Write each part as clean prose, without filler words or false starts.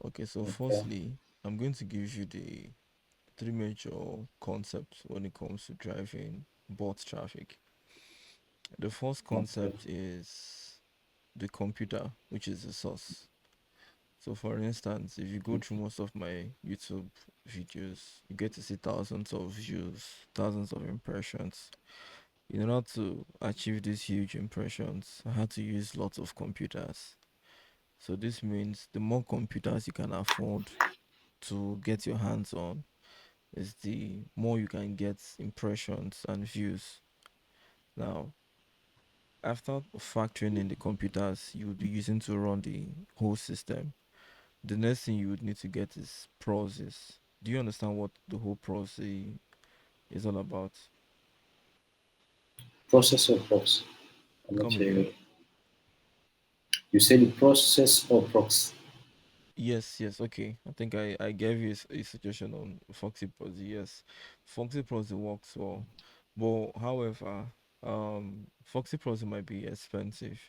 Okay, so Okay. firstly, I'm going to give you the three major concepts when it comes to driving bot traffic. The first Okay. concept is the computer, which is the source. So, for instance, if you go through most of my YouTube videos, you get to see thousands of views, thousands of impressions. In order to achieve these huge impressions, I had to use lots of computers. So, this means the more computers you can afford to get your hands on, is the more you can get impressions and views. Now, after factoring in the computers you would be using to run the whole system, the next thing you would need to get is process. Do you understand what the whole process is all about? Process or prox? I'm not Come sure. again? You said the process or prox? Yes, yes, okay. I think I gave you a suggestion on Foxy Prosy. Yes, Foxy Prosy works well, but however, Foxy Prosy might be expensive.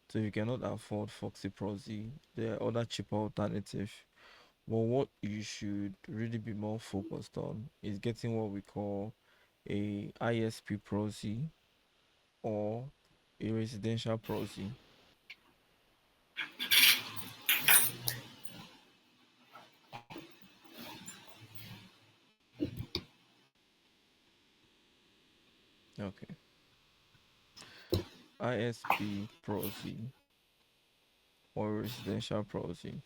So if you cannot afford Foxy Prosy, there are other cheaper alternatives. But what you should really be more focused on is getting what we call a ISP Prosy or a residential Prosy. Okay. ISP Prosy or residential Prosy.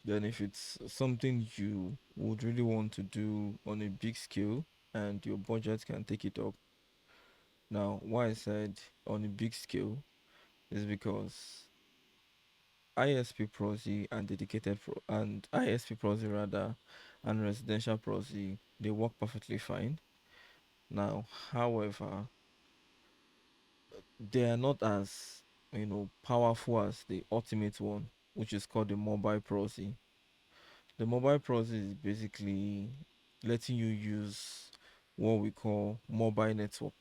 Then if it's something you would really want to do on a big scale and your budget can take it up. Now, why I said on a big scale is because ISP Prosy and ISP Prosy rather and residential Prosy, they work perfectly fine. Now, however, they are not as powerful as the ultimate one, which is called the mobile Prosy. The mobile Prosy is basically letting you use what we call mobile network.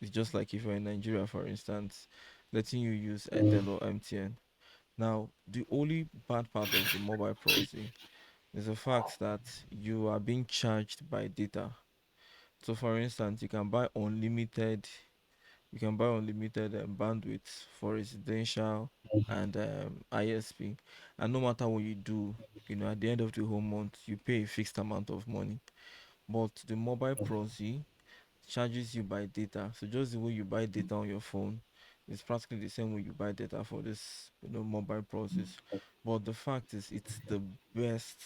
It's just like if you're in Nigeria, for instance, letting you use Mm, Airtel or MTN. Now, the only bad part of the mobile Prosy is the fact that you are being charged by data. So, for instance, you can buy unlimited bandwidth for residential and ISP, and no matter what you do, at the end of the whole month, you pay a fixed amount of money. But the mobile Prosy charges you by data. So just the way you buy data on your phone, it's practically the same way you buy data for this, mobile process. But the fact is, it's the best.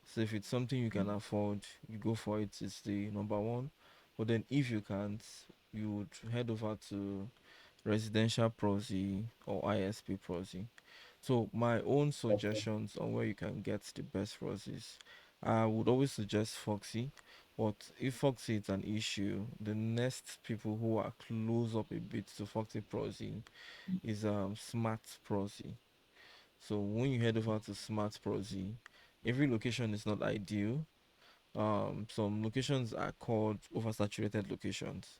So if it's something you can afford, you go for it. It's the number one. But then if you can't, you would head over to residential prosy or ISP prosy. So my own okay. suggestions on where you can get the best roses, I would always suggest Foxy. But if Foxy is an issue, the next people who are close up a bit to Foxy Prosy is Smart Prosy. So when you head over to Smart Prosy, every location is not ideal. Some locations are called oversaturated locations.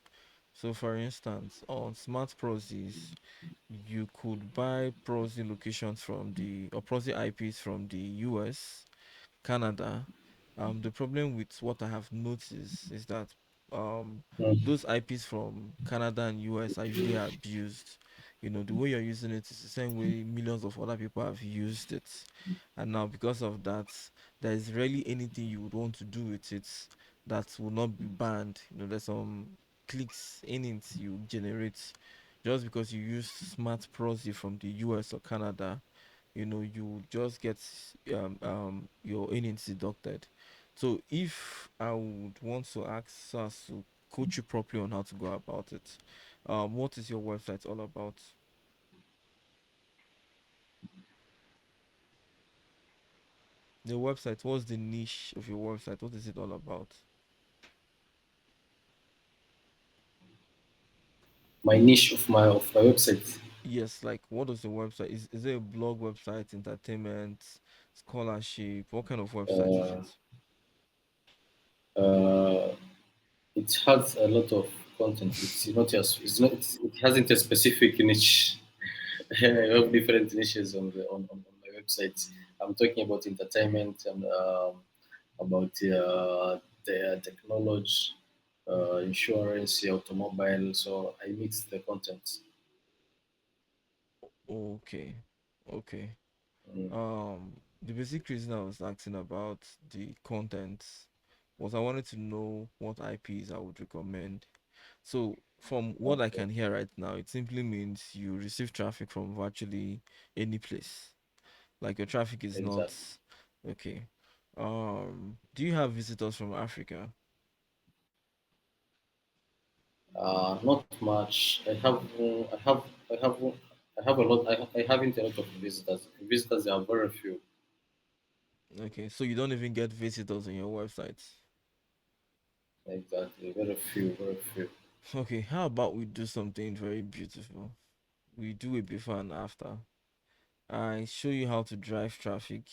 So for instance, on Smart Prosys, you could buy Prosy locations from the or Prosy IPs from the US, Canada. The problem with what I have noticed is that um, Mm, those IPs from Canada and US are usually abused. The way you're using it is the same way millions of other people have used it. And now, because of that, there is rarely anything you would want to do with it that will not be banned. There's some clicks in it you generate just because you use smart proxy from the US or Canada. You just get your earnings deducted. So if I would want to ask us to coach you properly on how to go about it, what is your website all about? The website, what's the niche of your website? What is it all about? my niche of my website. Yes, like what is the website? Is it a blog website, entertainment, scholarship? What kind of website is Uh, it? uh, it has a lot of content. It hasn't a specific niche. I have different niches on my websites. I'm talking about entertainment and about the technology, insurance, automobile. So I mix the content. Okay, okay. Mm, The basic reason I was asking about the content was I wanted to know what IPs I would recommend. So from what I okay, can hear right now, it simply means you receive traffic from virtually any place. Like your traffic is not exactly. okay. Do you have visitors from Africa? Not much. I have a lot. I haven't a lot of visitors. Visitors are very few. Okay, so you don't even get visitors on your website. Exactly, very few, very few. Okay, how about we do something very beautiful? We do it before and after. I show you how to drive traffic,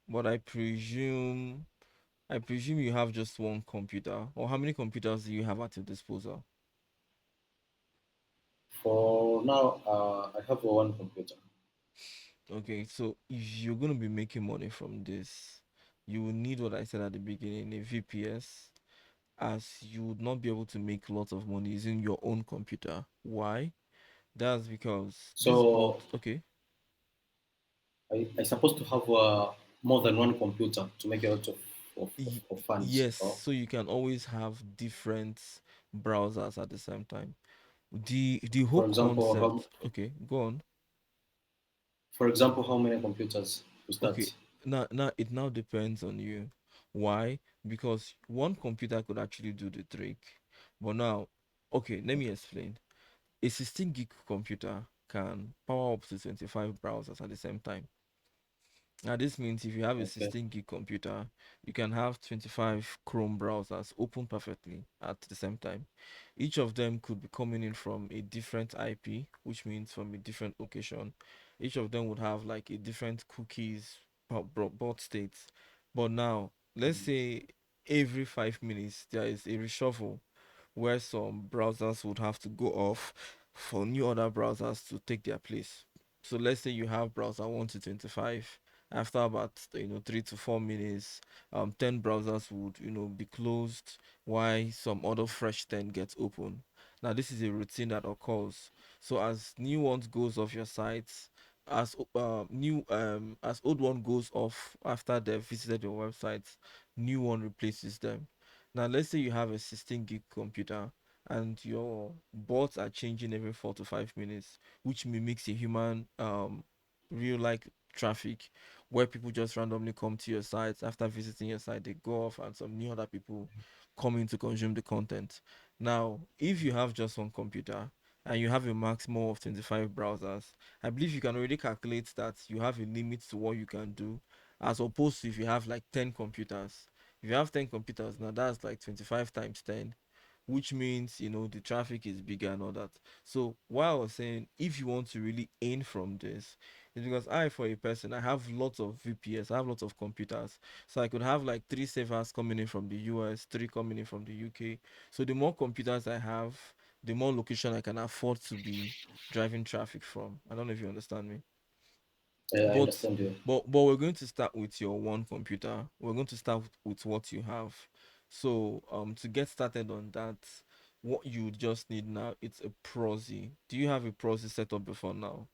but I presume you have just one computer, or how many computers do you have at your disposal? For now, I have one computer. Okay, so if you're gonna be making money from this, you will need what I said at the beginning, a VPS, as you would not be able to make lots of money using your own computer. Why? That's because this bot. So Okay, I supposed to have more than one computer to make a lot of funds. yes, Oh. so you can always have different browsers at the same time. The whole For example, concept. Okay, go on. how many computers to Okay, start? now it now depends on you. Why? Because one computer could actually do the trick. But now, okay, let me explain. A 16 gig computer can power up to 25 browsers at the same time. Now, this means if you have a Okay. 16 gig computer, you can have 25 Chrome browsers open perfectly at the same time. Each of them could be coming in from a different IP, which means from a different location. Each of them would have like a different cookies, bot states. But now, let's say every 5 minutes there is a reshuffle where some browsers would have to go off for new other browsers to take their place. So let's say you have browser 1 to 25. After about 3 to 4 minutes, 10 browsers would be closed while some other fresh 10 gets open. Now this is a routine that occurs. So as new ones goes off your sites, as old one goes off after they've visited your website, new one replaces them. Now, let's say you have a 16 gig computer and your bots are changing every 4 to 5 minutes, which mimics a human real like traffic where people just randomly come to your site after visiting your site, they go off and some new other people come in to consume the content. Now, if you have just one computer and you have a maximum of 25 browsers, I believe you can already calculate that you have a limit to what you can do, as opposed to if you have like 10 computers. If you have 10 computers, now that's like 25 times 10, which means the traffic is bigger and all that. So while I was saying if you want to really aim from this, it's because I, for a person, I have lots of VPS, I have lots of computers. So I could have like three servers coming in from the US, three coming in from the UK. So the more computers I have, the more location I can afford to be driving traffic from. I don't know if you understand me. I But understand you. but we're going to start with your one computer. We're going to start with what you have. So to get started on that, what you just need now, it's a Proxy. Do you have a Proxy set up before now?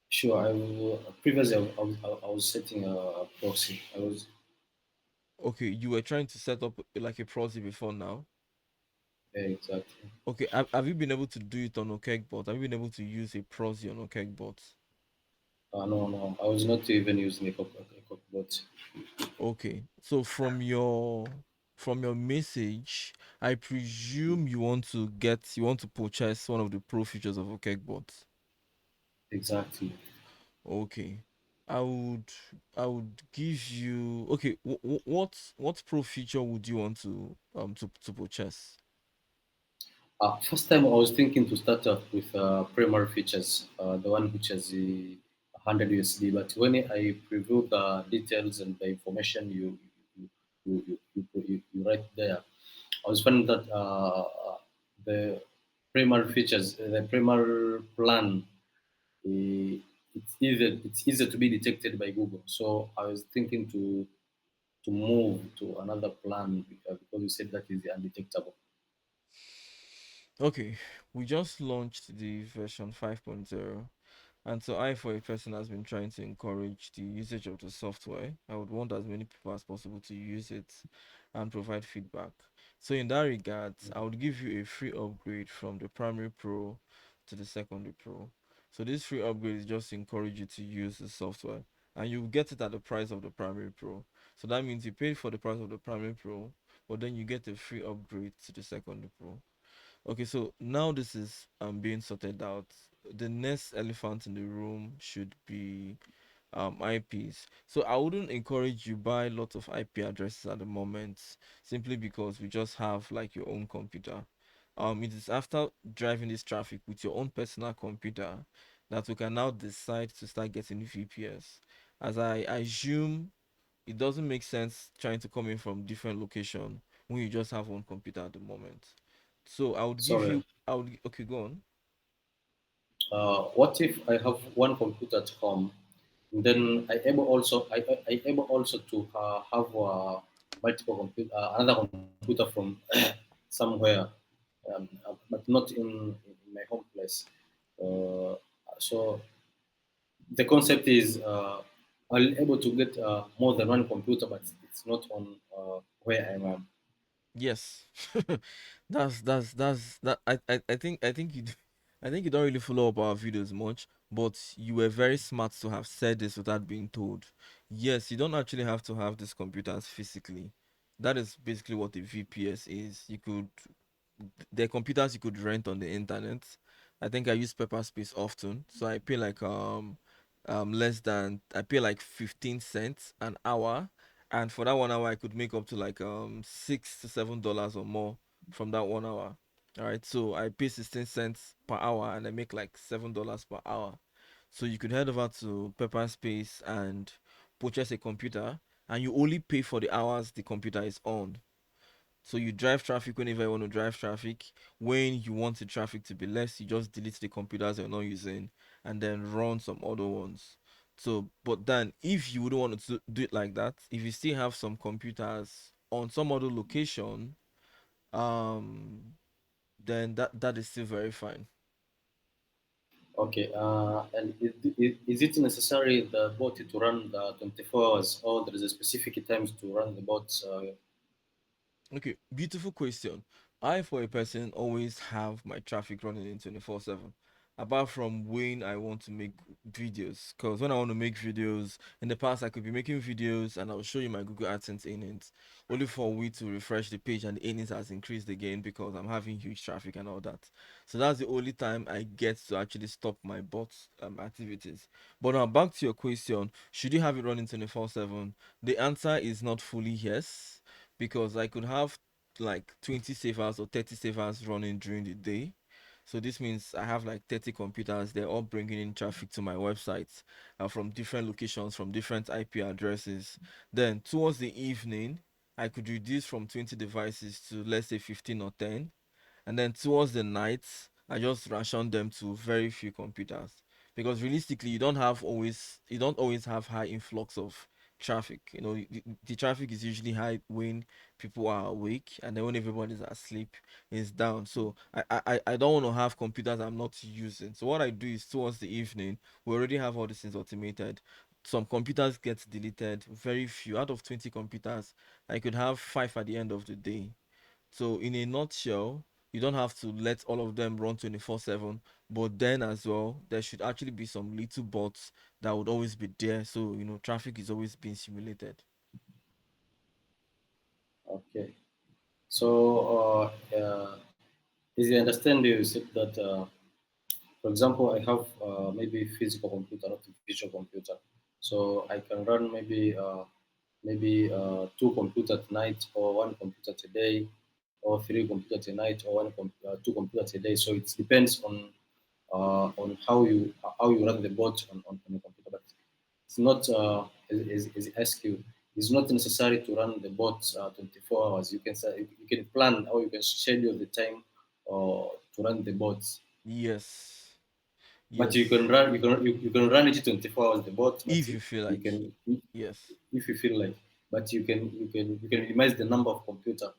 Sure. Previously I was setting a proxy. I was Okay, you were trying to set up like a Proxy before now. exactly. Okay, have you been able to do it on Okecbot? Have you been able to use a Proxy on Okecbot? No, no, I was not even using a cockbot. Okay, so from your message, I presume you want to purchase one of the pro features of Okecbot. Exactly. Okay, I would I would give you okay. What pro feature would you want to purchase? First time I was thinking to start off with primary features, the one which has the 100 USD. But when I preview the details and the information you write there, I was finding that the primary features, the primary plan, it's easier to be detected by Google. So I was thinking to move to another plan because you said that is undetectable. Okay, we just launched the version 5.0. And so I, for a person, has been trying to encourage the usage of the software. I would want as many people as possible to use it and provide feedback. So in that regard, I would give you a free upgrade from the primary pro to the secondary pro. So this free upgrade is just to encourage you to use the software. And you get it at the price of the primary pro. So that means you paid for the price of the primary pro, but then you get a free upgrade to the secondary pro. Okay, so now this is being sorted out. The next elephant in the room should be IPs. So I wouldn't encourage you buy lots of IP addresses at the moment, simply because we just have like your own computer. It is after driving this traffic with your own personal computer that we can now decide to start getting VPS. As I assume, it doesn't make sense trying to come in from different location when you just have one computer at the moment. So I would give Sorry. you, I would, okay, go on. What if I have one computer at home, and then I able also to have multiple computer another computer from somewhere, but not in my home place. Uh, so the concept is I'll able to get more than one computer, but it's not on where I am. Yes, that's that. I think I think you don't really follow up our videos much, but you were very smart to have said this without being told. Yes, you don't actually have to have these computers physically. That is basically what a VPS is. You could They're computers you could rent on the internet. I think I use Pepper Space often, so I pay like less than I pay like 15 cents an hour, and for that 1 hour I could make up to like $6 to $7 or more from that 1 hour. All right, so I pay 16 cents per hour and I make like $7 per hour. So you could head over to Pepper Space and purchase a computer, and you only pay for the hours the computer is on. So you drive traffic whenever you want to drive traffic. When you want the traffic to be less, you just delete the computers you're not using and then run some other ones. So, but then if you wouldn't want to do it like that, if you still have some computers on some other location, um, then that is still very fine. Okay, and is it necessary the bot to run the 24 hours, or there is a specific times to run the bots? Okay, beautiful question. I, for a person, always have my traffic running in 24/7. Apart from when I want to make videos, because when I want to make videos, in the past I could be making videos and I'll show you my Google AdSense earnings, only for we to refresh the page and the earnings has increased again because I'm having huge traffic and all that. So that's the only time I get to actually stop my bots activities. But now back to your question, should you have it running 24/7? The answer is not fully yes, because I could have like 20 savers or 30 savers running during the day. So this means I have like 30 computers. They're all bringing in traffic to my websites from different locations, from different IP addresses. Then towards the evening, I could reduce from 20 devices to, let's say, 15 or 10, and then towards the night I just ration them to very few computers, because realistically you don't always have high influx of traffic. The traffic is usually high when people are awake, and then when everybody's asleep it's down. So I don't want to have computers I'm not using. So what I do is towards the evening, we already have all these things automated. Some computers get deleted, very few out of 20 computers. I could have 5 at the end of the day. So in a nutshell, you don't have to let all of them run 24/7, but then as well, there should actually be some little bots that would always be there. So, traffic is always being simulated. Okay, so as I understand you said that, for example, I have maybe physical computer, not a visual computer, so I can run maybe two computers at night, or one computer today, or three computers a night, or two computers a day. So it depends on how you run the bot on the computer. But it's not as SQ. It's not necessary to run the bot 24 hours. You can plan, or you can schedule the time to run the bots. Yes. But you Yes, can run you can run it 24 hours the bot, but if you feel you like. can Yes. if you feel like, but you can minimize the number of computer.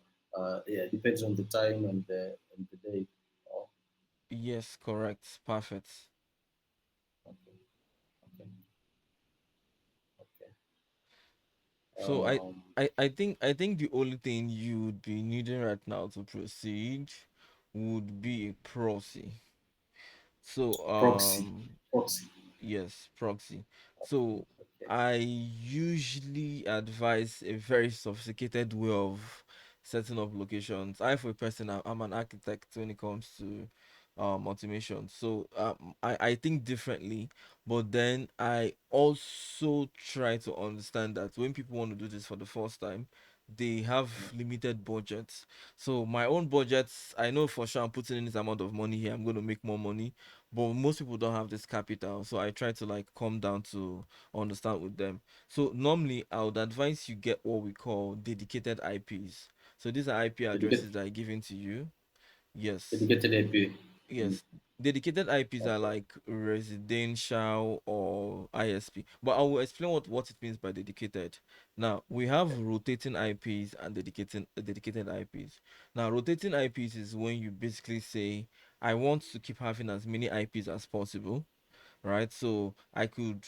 Yeah, depends on the time and the day. Oh, Yes, correct. Perfect. okay, okay, okay. So Um, I think the only thing you would be needing right now to proceed would be a proxy. So proxy, proxy. yes, proxy. So Okay, I usually advise a very sophisticated way of setting up locations. I, for a person, I'm an architect when it comes to automation. So I think differently, but then I also try to understand that when people want to do this for the first time, they have limited budgets. So my own budgets, I know for sure I'm putting in this amount of money here, I'm going to make more money, but most people don't have this capital, so I try to like come down to understand with them. So normally I would advise you get what we call dedicated IPs. So these are IP dedicated addresses that are given to you. Yes. dedicated AP. Mm, Yes, dedicated IPs are okay, like residential or ISP. But I will explain what it means by dedicated. Now we have rotating IPs and dedicated IPs. Now rotating IPs is when you basically say, I want to keep having as many IPs as possible, right? So I could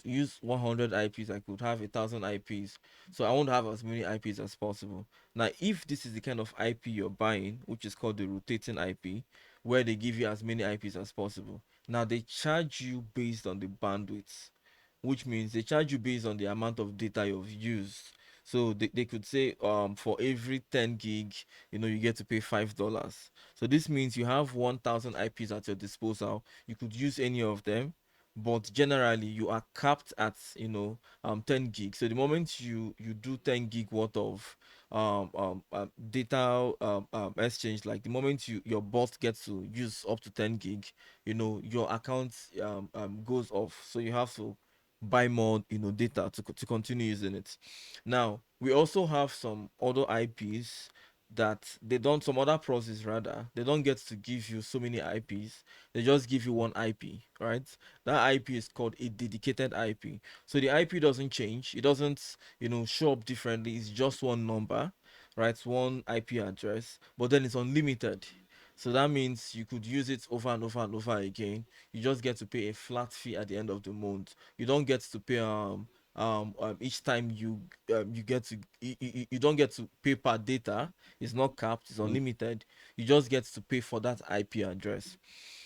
use 100 IPs. I could have 1,000 IPs. So I want to have as many IPs as possible. Now, if this is the kind of IP you're buying, which is called the rotating IP, where they give you as many IPs as possible. Now they charge you based on the bandwidth, which means they charge you based on the amount of data you've used. So they could say for every 10 gig, you get to pay $5. So this means you have 1,000 IPs at your disposal. You could use any of them, but generally you are capped at 10 gig. So the moment you do 10 gig worth of data exchange, like the moment your bot gets to use up to 10 gig, your account goes off. So you have to buy more data to continue using it. Now we also have some other IPs that they don't some other process rather, they don't get to give you so many IPs. They just give you one IP, right? That IP is called a dedicated IP. So the IP doesn't change, it doesn't show up differently, it's just one number, right? It's one IP address, but then it's unlimited. So that means you could use it over and over and over again. You just get to pay a flat fee at the end of the month. You don't get to pay each time you get to you don't get to pay per data. It's not capped, it's mm, unlimited. You just get to pay for that IP address.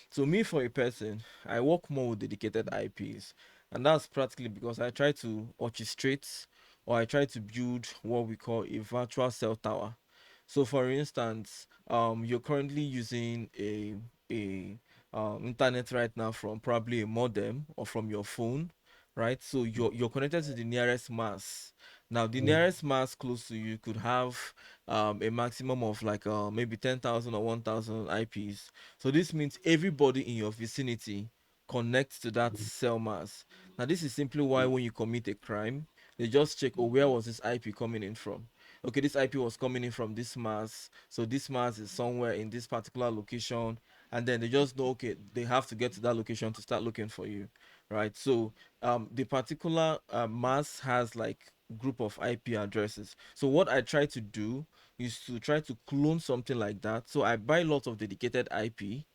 So me, for a person, I work more with dedicated IPs, and that's practically because I try to orchestrate, or I try to build what we call a virtual cell tower. So for instance, you're currently using a internet right now from probably a modem or from your phone, right? So you're connected to the nearest mass. Now the mm, nearest mass close to you could have a maximum of like maybe 10,000 or 1,000 IPs. So this means everybody in your vicinity connects to that cell mass. Now this is simply why when you commit a crime, they just check, oh, where was this IP coming in from? Okay, this IP was coming in from this mass, so this mass is somewhere in this particular location, and then they just know, okay, they have to get to that location to start looking for you, right? So the particular mass has like group of IP addresses. So what I try to do is to try to clone something like that. So I buy lots of dedicated IP,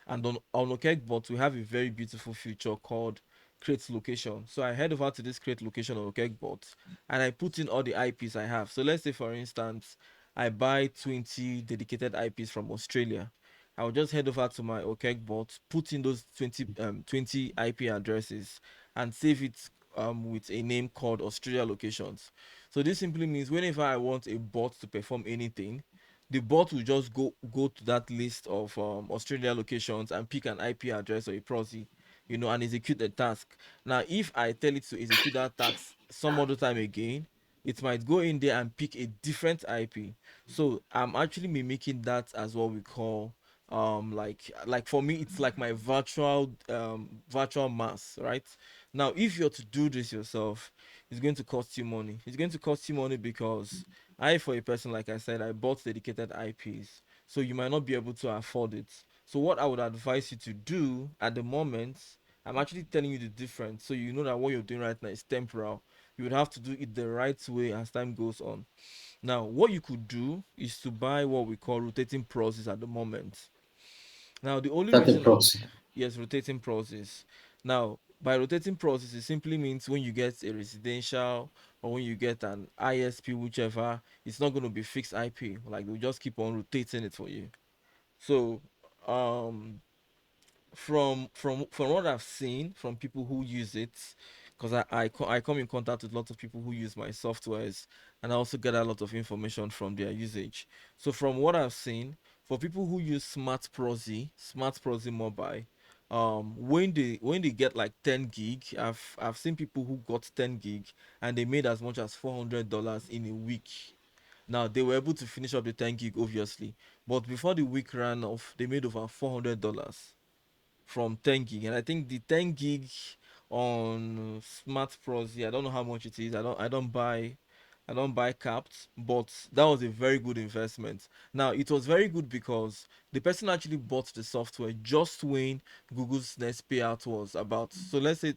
and on Okecbot we have a very beautiful feature called create location. So I head over to this create location on Okecbot, and I put in all the IPs I have. So let's say for instance I buy 20 dedicated IPs from Australia. I'll just head over to my Okecbot, put in those 20 IP addresses, and save it with a name called Australia locations. So this simply means whenever I want a bot to perform anything, the bot will just go to that list of Australia locations and pick an IP address or a proxy, and execute the task. Now, if I tell it to execute that task some other time again, it might go in there and pick a different IP. So I'm actually mimicking that as what we call like for me it's like my virtual mass, right? Now if you're to do this yourself, it's going to cost you money. It's going to cost you money because I, for a person, like I said, I bought dedicated IPs, so you might not be able to afford it. So what I would advise you to do at the moment, I'm actually telling you the difference, so you know that what you're doing right now is temporal. You would have to do it the right way as time goes on. Now, what you could do is to buy what we call rotating process at the moment. Now, the only That's a reason, proxy. yes, rotating process. Now, by rotating process, it simply means when you get a residential or when you get an ISP, whichever, it's not going to be fixed IP. Like they'll just keep on rotating it for you. So, um, from what I've seen from people who use it, because I come in contact with lots of people who use my softwares, and I also get a lot of information from their usage. So from what I've seen, for people who use Smart Prosy Mobile, when they get like 10 gig, I've seen people who got 10 gig and they made as much as $400 in a week. Now they were able to finish up the 10 gig obviously, but before the week ran off, they made over $400 from 10 gig. And I think the 10 gig on Smart Prosy, I don't know how much it is. I don't buy capped, but that was a very good investment. Now it was very good because the person actually bought the software just when Google's next payout was about. So let's say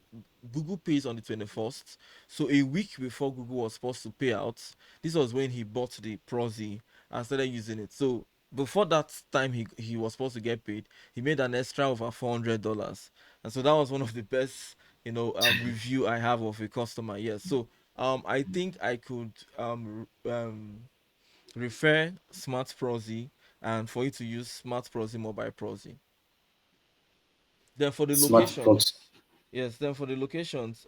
Google pays on the 21st. So a week before Google was supposed to pay out, this was when he bought the Prosy and started using it. So before that time he was supposed to get paid, he made an extra over $400. And so that was one of the best, review I have of a customer. Yes. So I think I could refer Smart Prosy and for you to use Smart Prosy Mobile Prosy. Then for the Smart proxy. locations, yes, then for the locations,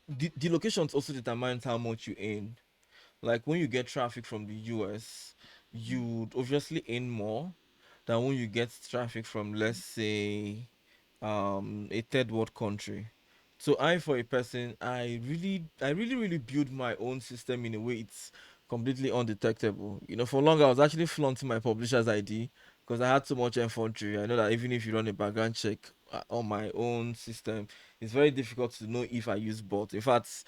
the locations also determines how much you earn. Like when you get traffic from the US, you'd obviously earn more than when you get traffic from, let's say, a third world country. So I, for a person, I really build my own system in a way it's completely undetectable. For long I was actually flaunting my publisher's ID because I had so much infantry. I know that even if you run a background check on my own system, it's very difficult to know if I use bot. In fact,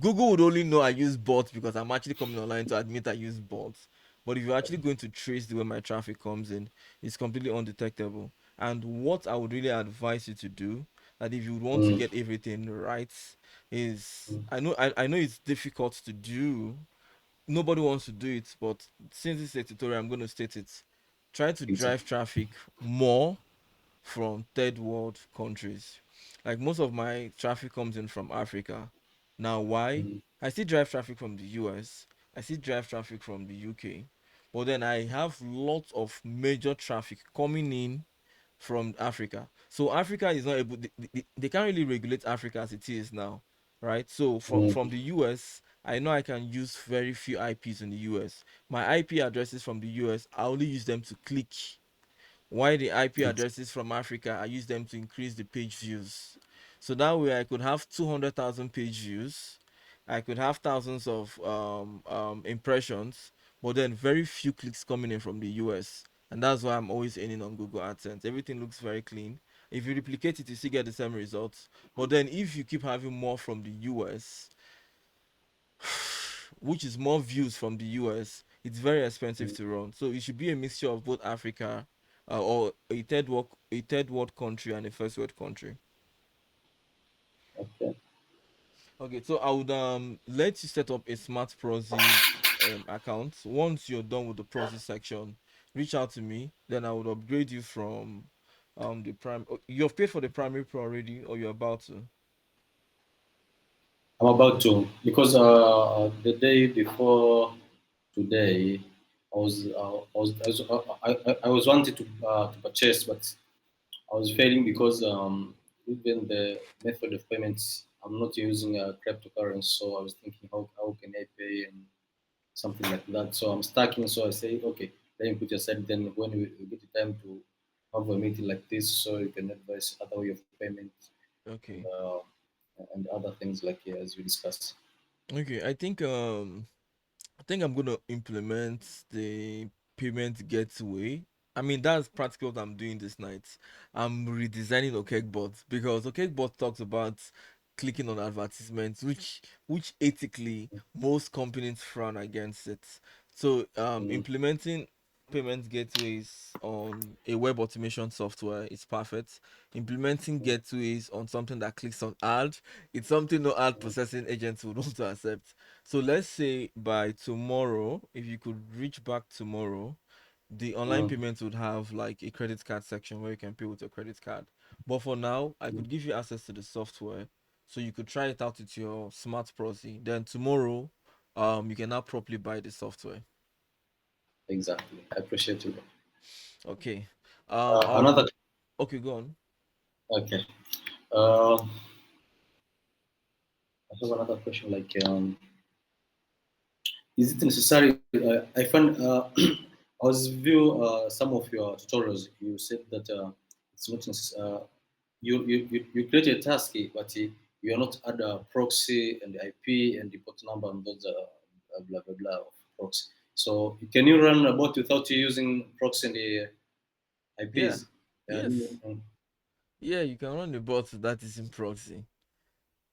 Google would only know I use bots because I'm actually coming online to admit I use bots. But if you're actually going to trace the way my traffic comes in, it's completely undetectable. And what I would really advise you to do, that if you want to Mm, get everything right, is mm, I know it's difficult to do. Nobody wants to do it, but since it's a tutorial, I'm going to state it. Try to drive exactly. traffic more from third world countries. Like most of my traffic comes in from Africa. Now, why? Mm, I still drive traffic from the US, I still drive traffic from the UK, but then I have lots of major traffic coming in from Africa. So Africa is not able, they can't really regulate Africa as it is now, right? So from mm, the US, I know I can use very few IPs in the US. My IP addresses from the US, I only use them to click, why the IP ex- addresses from Africa, I use them to increase the page views. So that way I could have 200,000 page views. I could have thousands of impressions, but then very few clicks coming in from the US. And that's why I'm always earning on Google AdSense. Everything looks very clean. If you replicate it, you still get the same results. But then if you keep having more from the US, which is more views from the US, it's very expensive mm, to run. So it should be a mixture of both Africa, or a third world country and a first world country. okay. Okay, so I would let you set up a Smart Prosy account. Once you're done with the Prosy section, reach out to me. Then I would upgrade you from the prime. You've paid for the primary pro already, or you're about to. I'm about to because the day before today, I was wanted to purchase, but I was failing because even the method of payments, I'm not using a cryptocurrency, so I was thinking how can I pay and something like that. So I'm stuck in. So I say, okay, let me put aside. Then when we get the time to have a meeting like this, so you can advise other way of payment and Okay. uh, and other things like as we discussed. Okay. I think I'm gonna implement the payment gateway. I mean, that's practically what I'm doing this night. I'm redesigning Okecbot because Okecbot talks about clicking on advertisements, which ethically most companies frown against it. So Mm, implementing. payment gateways on a web automation software, it's perfect. Implementing Mm, gateways on something that clicks on ad, it's something no ad mm, processing agents would want to accept. So let's say by tomorrow, if you could reach back tomorrow, the online mm, payment would have like a credit card section where you can pay with your credit card. But for now, I mm. could give you access to the software so you could try it out with your smart proxy. Then tomorrow, you can now properly buy the software. Exactly. I appreciate you. Okay. I'll Another. okay, go on. Okay. Uh, I have another question. Like, is it necessary? I find I was view some of your tutorials. You said that it's not necessary. You create a task, but you are not add a proxy and the IP and the port number and those blah blah blah of proxy. So can you run a bot without you using proxy and the Yeah. IPs? Yes. Mm, Yeah, you can run the bot that is in proxy.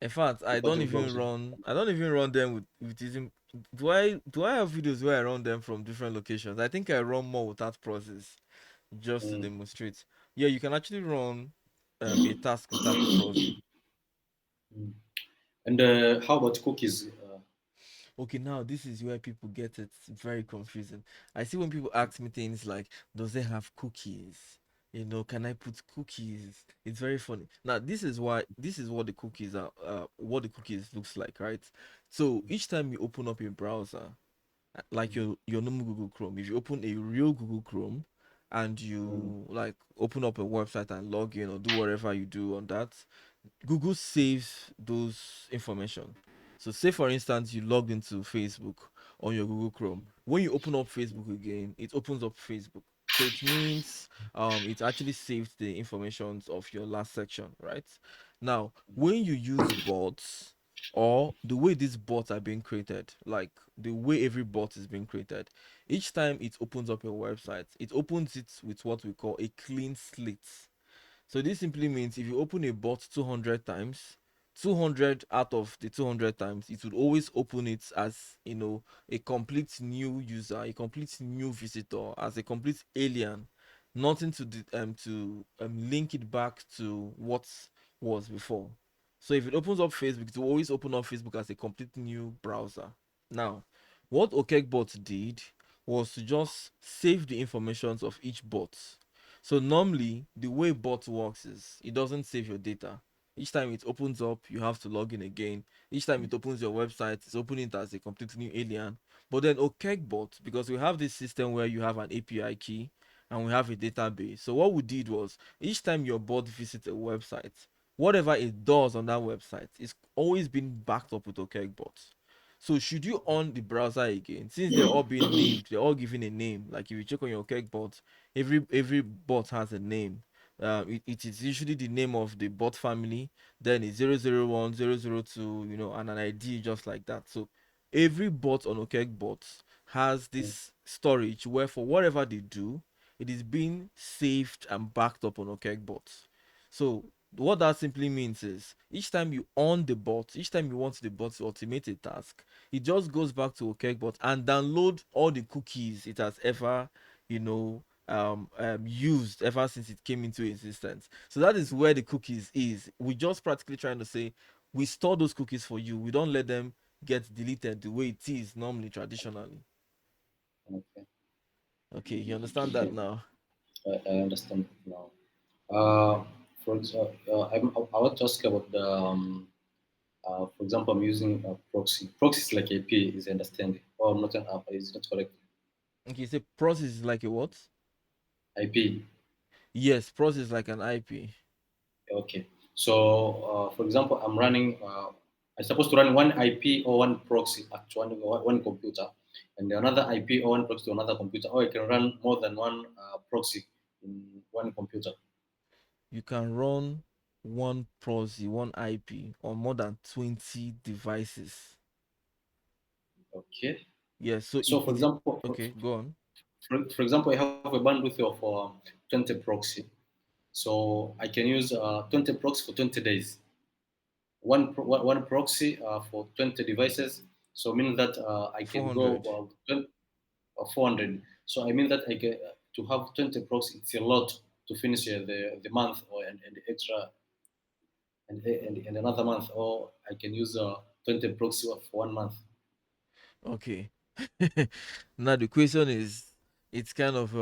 In fact, without in proxy. I don't even run them with using do I have videos where I run them from different locations? I think I run more without process just to Mm, demonstrate. Yeah, you can actually run a task without the proxy. mm. And how about cookies? Okay, now this is where people get it very confusing. I see when people ask me things like, does it have cookies? Can I put cookies? It's very funny. Now, this is what the cookies are, what the cookies looks like, right? So each time you open up a browser, like your normal Google Chrome, if you open a real Google Chrome and Mm, you like open up a website and log in or do whatever you do on that, Google saves those information. So say for instance you logged into Facebook on your Google Chrome. When you open up Facebook again, it opens up Facebook. So it means it actually saved the informations of your last section, right? Now, when you use bots or the way these bots are being created, like the way every bot is being created, each time it opens up your website, it opens it with what we call a clean slate. So this simply means if you open a bot 200 times, 200 out of the 200 times, it would always open it as, a complete new user, a complete new visitor, as a complete alien, nothing to link it back to what was before. So if it opens up Facebook, it will always open up Facebook as a complete new browser. Now, what Okecbot did was to just save the informations of each bot. So normally the way bot works is it doesn't save your data. Each time it opens up, you have to log in again. Each time it opens your website, it's opening it as a completely new alien. But then Okecbot, because we have this system where you have an API key and we have a database. So what we did was each time your bot visits a website, whatever it does on that website is always being backed up with Okecbot. So should you on the browser again, since they're all being named, they're all given a name. Like if you check on your Okecbot, every bot has a name. It is usually the name of the bot family, then it's 001, 002, and an ID just like that. So every bot on Okecbot has mm, this storage where for whatever they do, it is being saved and backed up on Okecbot. So what that simply means is each time you on the bot, each time you want the bot to automate a task, it just goes back to Okecbot and download all the cookies it has ever, used ever since it came into existence. So that is where the cookies is. We just practically trying to say we store those cookies for you. We don't let them get deleted the way it is normally traditionally. okay. Okay, you understand that now? I understand now. Uh, for example, I want to ask about the, for example, I'm using a proxy. Proxy is like AP, is understand? Or I'm not an app, is not correct. Okay, so process is like a what? IP. Yes, process is like an IP. Okay. So, for example, I'm running, I'm supposed to run one IP or one proxy at one computer, and another IP or one proxy to another computer, or I can run more than one proxy in one computer. You can run one proxy, one IP on more than 20 devices. Okay. Yes, so So, for it example, okay, go on. for example, I have a bandwidth of 20 proxy. So I can use 20 proxy for 20 days. One proxy for 20 devices. So meaning that I can go 400. 400. So I mean that I get to have 20 proxy. It's a lot to finish the month or and the extra and another month, or I can use 20 proxy for 1 month. Okay. Now the question is, it's kind of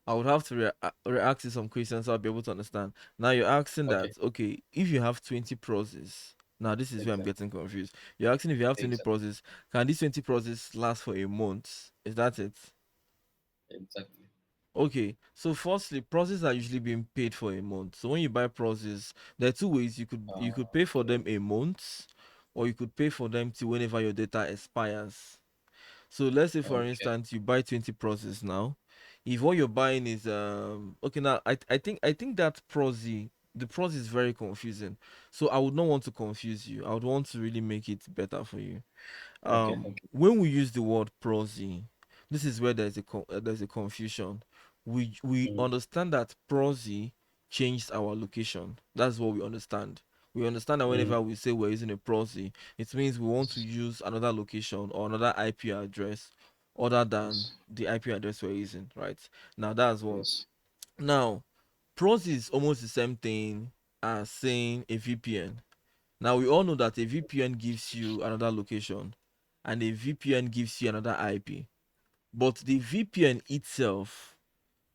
I would have to react to some questions so I'll be able to understand. Now you're asking Okay, that, okay, if you have 20 process, now this is where I'm exactly, getting confused. You're asking if you have 20 exactly, process, can these 20 process last for a month? Is that it? exactly. Okay, so firstly, process are usually being paid for a month. So when you buy process, there are two ways you could pay for Okay, them a month, or you could pay for them till whenever your data expires. So let's say for okay, instance you buy 20 process now. If what you're buying is okay, now I think that prosy the prosy is very confusing. So I would not want to confuse you. I would want to really make it better for you. okay, okay. When we use the word prosy, this is where there's a confusion. We Mm, understand that prosy changed our location. That's what we understand. We understand that mm, whenever we say we're using a prosy, it means we want to use another location or another IP address other than yes, the IP address we're using, right? Now that's one. yes, Now, prosy is almost the same thing as saying a VPN. Now we all know that a VPN gives you another location and a VPN gives you another IP. But the VPN itself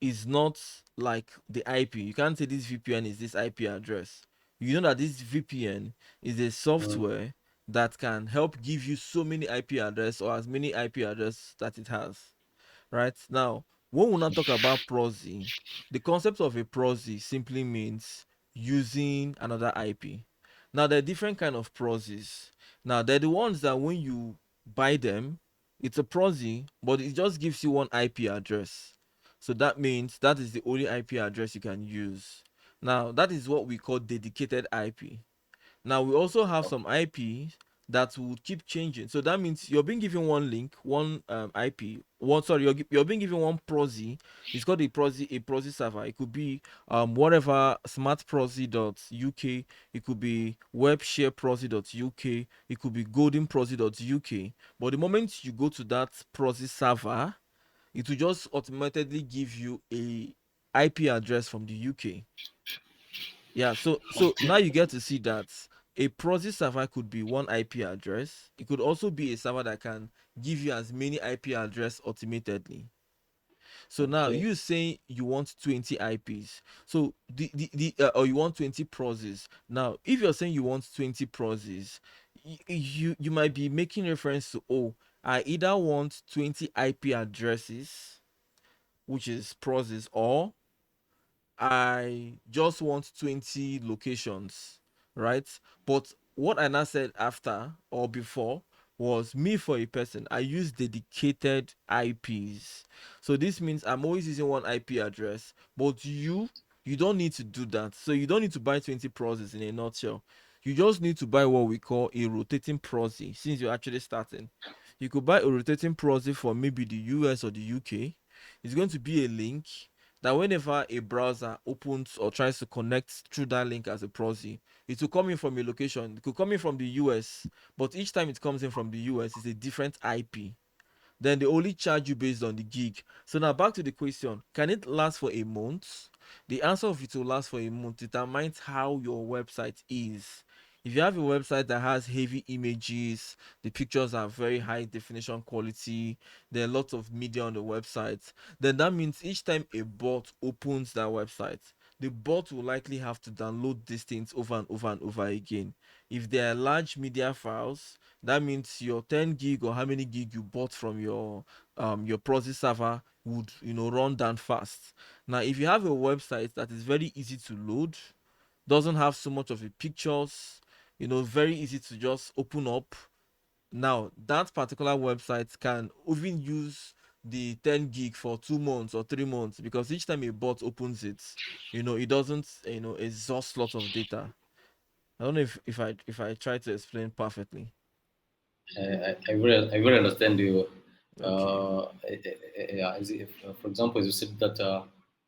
is not like the IP. You can't say this VPN is this IP address. You know that this VPN is a mm, software that can help give you so many IP address or as many IP address that it has, right? Now, when we now talk about prosy, the concept of a prosy simply means using another IP. Now, there are different kind of prosys. Now, they're the ones that when you buy them, it's a prosy, but it just gives you one IP address. So that means that is the only IP address you can use. Now, that is what we call dedicated IP. Now we also have some okay, IPs that will keep changing. So that means you're being given one link, one IP, one sorry, you're being given one prosy. It's called a prosy server. It could be whatever smartprosy.uk, it could be webshareprosy.uk, it could be goldenprosy.uk. But the moment you go to that prosy server, it will just automatically give you a IP address from the UK. Yeah, so now you get to see that a proxy server could be one IP address. It could also be a server that can give you as many IP address automatically. So now okay, you saying you want 20 IPs. So or you want 20 proxies. Now, if you're saying you want 20 proxies, you might be making reference to, oh, I either want 20 IP addresses, which is proxies, or I just want 20 locations, right? But what I now said after or before was me for a person. I use dedicated IPs. So this means I'm always using one IP address, but you don't need to do that. So you don't need to buy 20 process in a nutshell. You just need to buy what we call a rotating proxy since you're actually starting. You could buy a rotating proxy for maybe the US or the UK. It's going to be a link that whenever a browser opens or tries to connect through that link as a proxy, it will come in from a location. It could come in from the US, but each time it comes in from the US, it's a different IP. Then they only charge you based on the gig. So now back to the question: can it last for a month? The answer of it will last for a month determines how your website is. If you have a website that has heavy images, the pictures are very high definition quality, there are lots of media on the website, then that means each time a bot opens that website, the bot will likely have to download these things over and over and over again. If there are large media files, that means your 10 gig or how many gig you bought from your proxy server would run down fast. Now, if you have a website that is very easy to load, doesn't have so much of a pictures, very easy to just open up. Now, that particular website can even use the 10 gig for 2 months or 3 months because each time a bot opens it, it doesn't exhaust lots of data. I don't know if I try to explain perfectly. I really understand you. Okay. Yeah, as if, for example, as you said that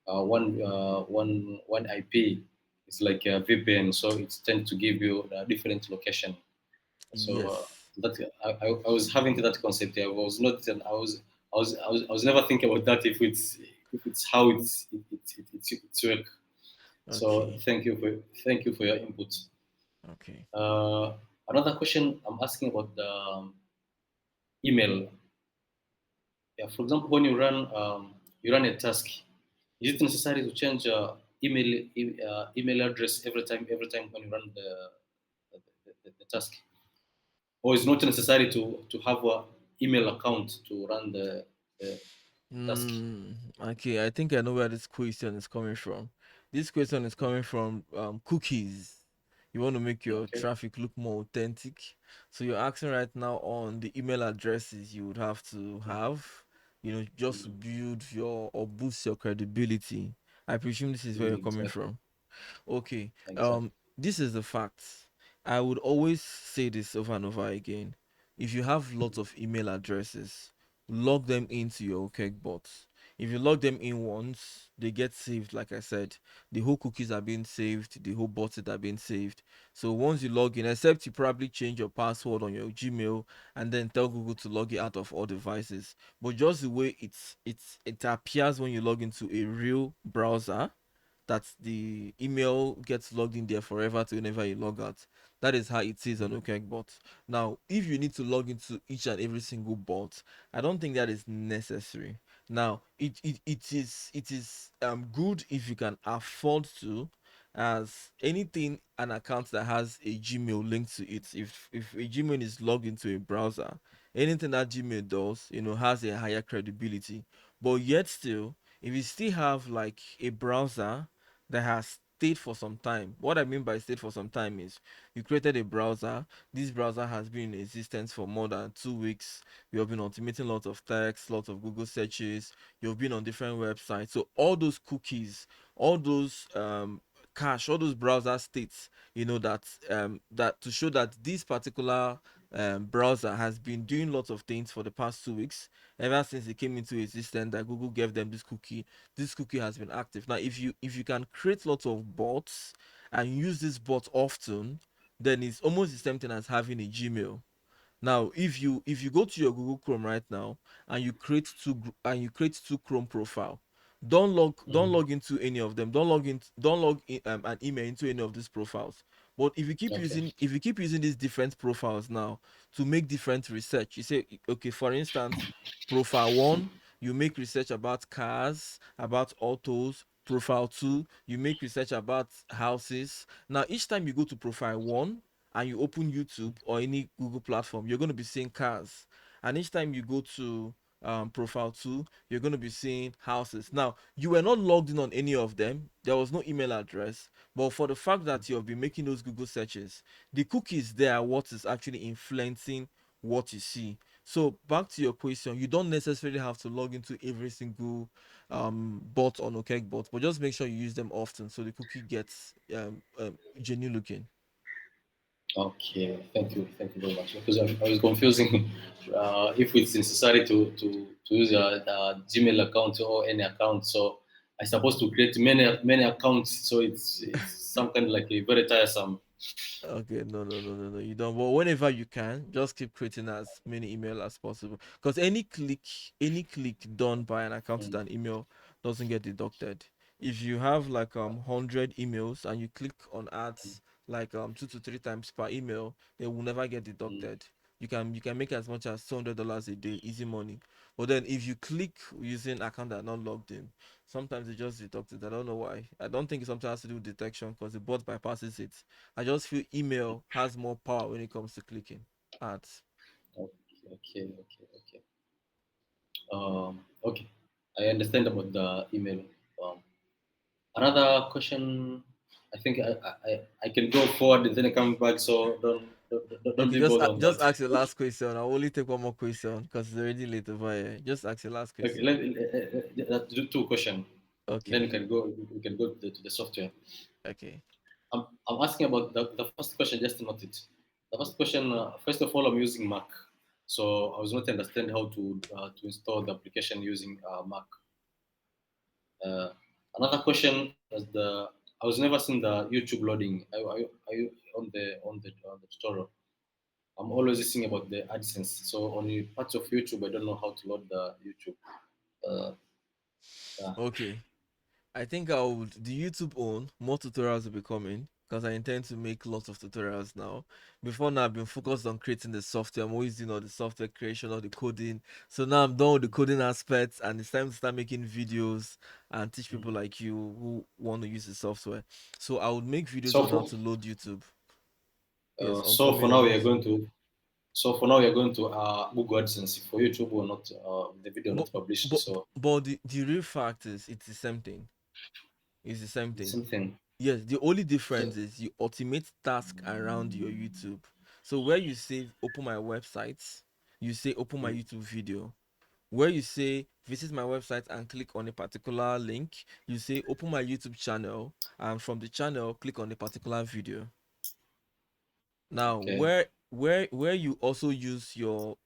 one IP is like a VPN, so it's tend to give you a different location. So Yes. that I was having that concept. I was not. I was never thinking about that if it's how it's work. So Okay. thank you for your input. Okay. Uh, Another question I'm asking about the email. Yeah, for example, when you run a task, is it necessary to change email address every time when you run the task, or is not necessary to have a email account to run the task? Okay, I think I know where this question is coming from. This question is coming from cookies. You want to make your Okay. traffic look more authentic. So you're asking right now on the email addresses you would have to have, just to build your or boost your credibility. I presume this is where you're coming Exactly. from. Okay. Exactly. This is the fact. I would always say this over and over again. If you have lots of email addresses, log them into your Okecbot. If you log them in once, they get saved. Like I said, the whole cookies are being saved, the whole bots are being saved. So once you log in, except you probably change your password on your Gmail and then tell Google to log it out of all devices. But just the way it appears when you log into a real browser, that the email gets logged in there forever to whenever you log out. That is how it is on Okecbot. Now, if you need to log into each and every single bot, I don't think that is necessary. Now, it is good if you can afford to, as anything an account that has a Gmail linked to it. If a Gmail is logged into a browser, anything that Gmail does, has a higher credibility. But yet still, if you still have like a browser that has stayed for some time. What I mean by stayed for some time is you created a browser. This browser has been in existence for more than 2 weeks. You have been automating lots of text, lots of Google searches. You've been on different websites. So all those cookies, all those cache, all those browser states, that to show that this particular browser has been doing lots of things for the past 2 weeks, ever since it came into existence, that Google gave them this cookie has been active. Now, if you can create lots of bots and use this bot often, then it's almost the same thing as having a Gmail. Now, if you go to your Google Chrome right now and you create two Chrome profile, don't log into any of them. Don't log in an email into any of these profiles. But Okay. if you keep using these different profiles now to make different research, you say, okay, for instance, profile one, you make research about cars, about autos. Profile two, you make research about houses. Now, each time you go to profile one and you open YouTube or any Google platform, you're going to be seeing cars. And each time you go to profile two, you're going to be seeing houses. Now, you were not logged in on any of them. There was no email address. But for the fact that you have been making those Google searches, the cookies there are what is actually influencing what you see. So back to your question, you don't necessarily have to log into every single bot on Okecbot, but just make sure you use them often so the cookie gets genuine looking. Okay. Thank you very much. Because I was confusing if it's necessary to use a Gmail account or any account. So I supposed to create many accounts. So it's some kind of like a very tiresome. Okay, no, no, no, no, no. You don't. But whenever you can, just keep creating as many email as possible. Because any click done by an account with Mm. an email doesn't get deducted. If you have like 100 emails and you click on ads like 2 to 3 times per email, they will never get Mm. deducted. You can make as much as $200 a day, easy money. But then if you click using account that are not logged in, sometimes it just deducted. I don't know why. I don't think it sometimes has to do with detection because the bot bypasses it. I just feel email has more power when it comes to clicking ads. Okay. Okay. I understand about the email. Um, Another question. I think I can go forward and then I come back. So don't Okay, be just bothered on just that. ask the last question. I'll only take one more question because it's already late over here. Just ask the last Okay, question. let's do two questions. Then Okay. we can go to the software. Okay. I'm asking about the first question. Just to note it. The first question. First of all, I'm using Mac, so I was not understand how to install the application using Mac. Uh, Another question is I was never seeing the YouTube loading. Are you on the tutorial? I'm always listening about the AdSense. So on the parts of YouTube, I don't know how to load the YouTube. Uh, yeah. Okay. I think I would the YouTube own more tutorials will be coming because I intend to make lots of tutorials now. Before now, I've been focused on creating the software. I'm always doing all the software creation, all the coding. So now I'm done with the coding aspects, and it's time to start making videos and teach people like you who want to use the software. So I would make videos So on how for to load YouTube. Yes, on so for coming now on we are YouTube. going to Google AdSense. For YouTube, will not the video But not published. but So but the real fact is it's the same thing. It's the same the thing. same thing. Yes, the only So, difference is you automate task around your YouTube. So where you say open my website, you say open my YouTube video. Where you say visit my website and click on a particular link, you say open my YouTube channel, and from the channel click on a particular video. Now, okay. where you also use your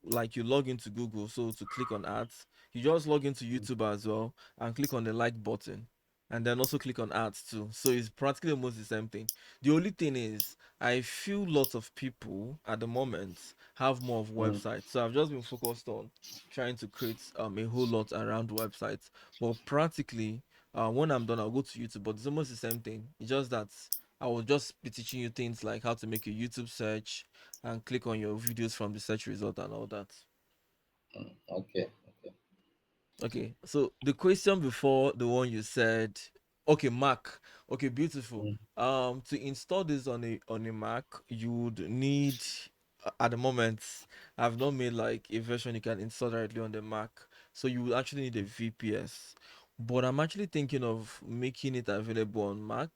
like you log into Google, so to click on ads, you just log into YouTube as well and click on the like button, and then also click on ads too. So it's practically almost the same thing. The only thing is, I feel lots of people at the moment have more of Mm, websites, so I've just been focused on trying to create a whole lot around websites. But practically, when I'm done, I'll go to YouTube. But it's almost the same thing. It's just that I will just be teaching you things like how to make a YouTube search and click on your videos from the search result and all that. okay. Okay. Okay, so the question before the one you said, okay, Mac. Okay, beautiful. Mm, To install this on a Mac, you would need at the moment, I've not made like a version you can install directly on the Mac. So you would actually need a VPS. But I'm actually thinking of making it available on Mac.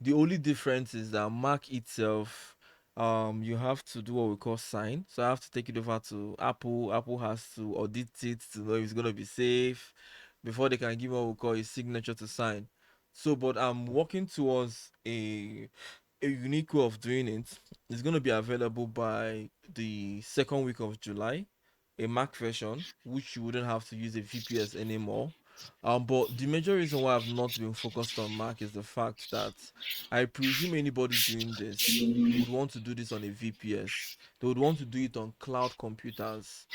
The only difference is that Mac itself, you have to do what we call sign. So I have to take it over to Apple. Apple has to audit it to know if it's gonna be safe before they can give what we call a signature to sign. So, but I'm working towards a unique way of doing it. It's gonna be available by the second week of July, a Mac version, which you wouldn't have to use a VPS anymore. But the major reason why I've not been focused on Mac is the fact that I presume anybody doing this would want to do this on a VPS. They would want to do it on cloud computers,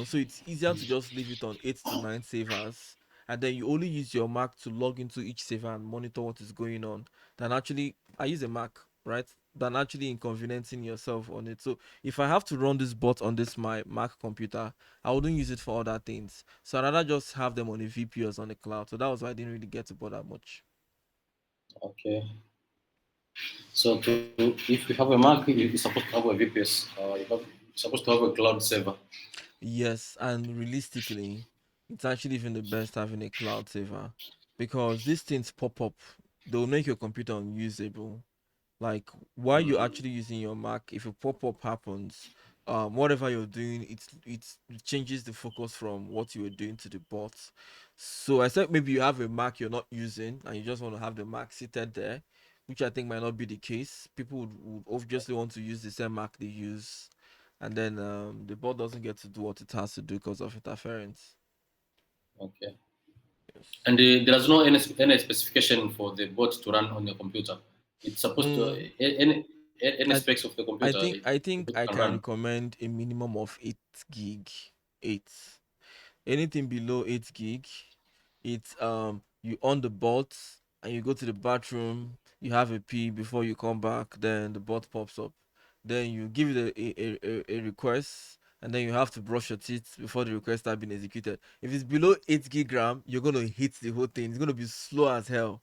so it's easier to just leave it on 8 to 9 servers, and then you only use your Mac to log into each server and monitor what is going on. Than actually, I use a Mac, right? Than actually inconveniencing yourself on it. So if I have to run this bot on this my Mac computer, I wouldn't use it for other things. So I'd rather just have them on a VPS on the cloud. So that was why I didn't really get to bother much. okay. So if you have a Mac, you're supposed to have a VPS. You're supposed to have a cloud server. Yes, and realistically, it's actually even the best having a cloud saver because these things pop up. They'll make your computer unusable. Like while you're actually using your Mac, if a pop-up happens, whatever you're doing, it changes the focus from what you were doing to the bot. So I said maybe you have a Mac you're not using and you just want to have the Mac seated there, which I think might not be the case. People would obviously want to use the same Mac they use, and then the bot doesn't get to do what it has to do because of interference. Okay. Yes. And there's no any specification for the bot to run on your computer. It's supposed to Mm, any I specs of the computer. I think I The think bot I can can run. recommend a minimum of 8 gig. Eight. Anything below 8 gig, it's you on the bot and you go to the bathroom, you have a pee before you come back, then the bot pops up. Then you give it a request, and then you have to brush your teeth before the request start being executed. If it's below 8 gig RAM, you're gonna hit the whole thing. It's gonna be slow as hell.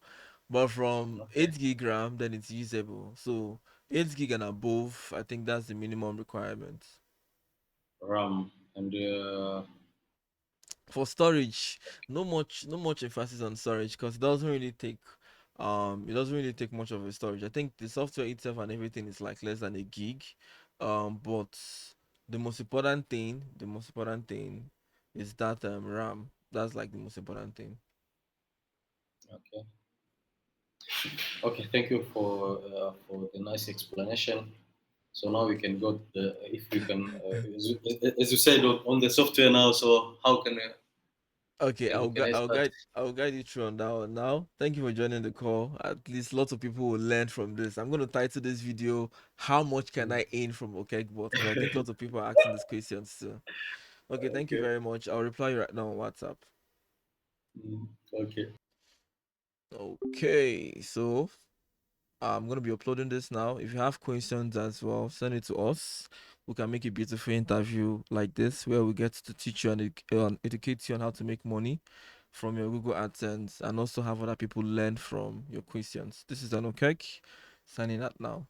But from Okay. 8 gig RAM, then it's usable. So 8 gig and above, I think that's the minimum requirement. RAM and For storage, no much emphasis on storage because it doesn't really take much of a storage. I think the software itself and everything is like less than a gig. But the most important thing is that RAM. That's like the most important thing. okay. Okay. Thank you for the nice explanation. So now we can go. If we can, as you said on the software now. So how can Okay, Okay, can I start? I'll guide you through on that one now. Thank you for joining the call. At least lots of people will learn from this. I'm gonna title this video "How much can I earn from Okecbot?" Because I think lots of people are asking this question too. Okay, thank you Okay. very much. I'll reply you right now on WhatsApp. Okay. Okay, so I'm gonna be uploading this now. If you have questions as well, send it to us. We can make a beautiful interview like this where we get to teach you and educate you on how to make money from your Google AdSense and also have other people learn from your questions. This is an Okek signing out now.